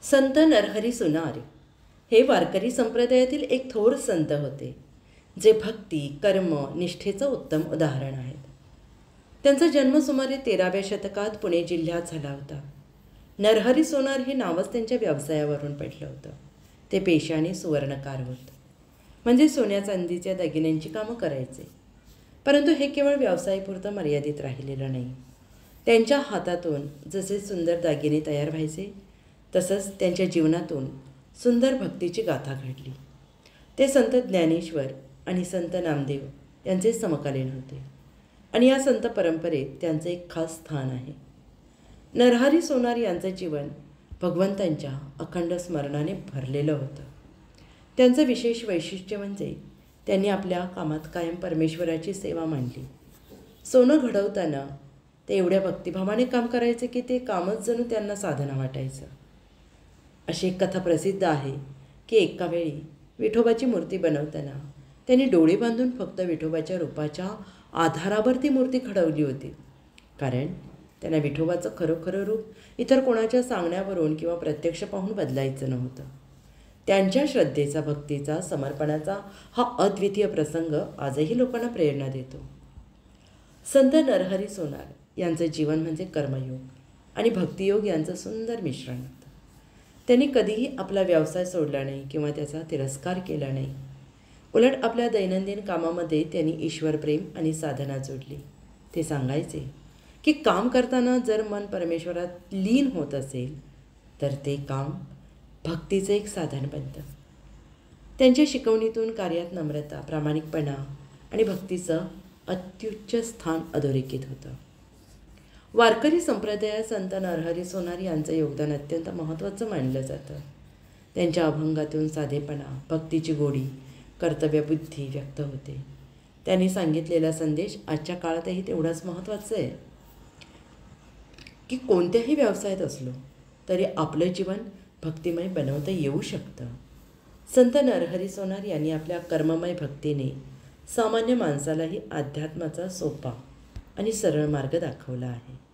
संत नरहरी सोनार हे वारकरी संप्रदायातील एक थोर संत होते, जे भक्ती, कर्म, निष्ठेचं उत्तम उदाहरण आहेत. त्यांचा जन्म सुमारे 13व्या शतकात पुणे जिल्ह्यात झाला होता. नरहरी सोनार हे नावच त्यांच्या व्यवसायावरून पडलं होतं. ते पेशाने सुवर्णकार होत, म्हणजे सोन्या चांदीच्या दागिन्यांची कामं करायचे. परंतु हे केवळ व्यवसायापुरतं मर्यादित राहिलेलं नाही. त्यांच्या हातातून जसे सुंदर दागिने तयार व्हायचे, तसंच त्यांच्या जीवनातून सुंदर भक्तीची गाथा घडली. ते संत ज्ञानेश्वर आणि संत नामदेव यांचे समकालीन होते आणि या संत परंपरेत त्यांचं एक खास स्थान आहे. नरहरी सोनार यांचं जीवन भगवंतांच्या अखंड स्मरणाने भरलेलं होतं. त्यांचं विशेष वैशिष्ट्य म्हणजे त्यांनी आपल्या कामात कायम परमेश्वराची सेवा मांडली. सोनं घडवताना ते एवढ्या भक्तिभावाने काम करायचे की ते कामच जणू त्यांना साधना वाटायचं. अशी एक कथा प्रसिद्ध आहे की एका वेळी विठोबाची मूर्ती बनवताना त्यांनी डोळे बांधून फक्त विठोबाच्या रूपाच्या आधारावर ती मूर्ती घडवली होती, कारण त्यांना विठोबाचं खरोखरं रूप इतर कोणाच्या सांगण्यावरून किंवा प्रत्यक्ष पाहून बदलायचं नव्हतं. त्यांच्या श्रद्धेचा, भक्तीचा, समर्पणाचा हा अद्वितीय प्रसंग आजही लोकांना प्रेरणा देतो. संत नरहरी सोनार यांचं जीवन म्हणजे कर्मयोग आणि भक्तियोग यांचं सुंदर मिश्रण होतं. त्यांनी कधीही आपला व्यवसाय सोडला नाही किंवा त्याचा तिरस्कार केला नाही. उलट आपल्या दैनंदिन कामामध्ये त्यांनी ईश्वरप्रेम आणि साधना जोडली. ते सांगायचे की काम करताना जर मन परमेश्वरात लीन होत असेल तर ते काम भक्तीचं एक साधन बनतं. त्यांच्या शिकवणीतून कार्यात नम्रता, प्रामाणिकपणा आणि भक्तीचं अत्युच्च स्थान अधोरेखित होतं. वारकरी संप्रदायात संत नरहरी सोनार यांचं योगदान अत्यंत महत्त्वाचं मानलं जातं. त्यांच्या अभंगातून साधेपणा, भक्तीची गोडी, कर्तव्यबुद्धी व्यक्त होते. त्यांनी सांगितलेला संदेश आजच्या काळातही तेवढाच महत्त्वाचा आहे की कोणत्याही व्यवसायात असलो तरी आपलं जीवन भक्तिमय बनवता येऊ शकतं. संत नरहरी सोनार यांनी आपल्या कर्ममय भक्तीने सामान्य माणसालाही अध्यात्माचा सोपा आणि सरळ मार्ग दाखवला आहे.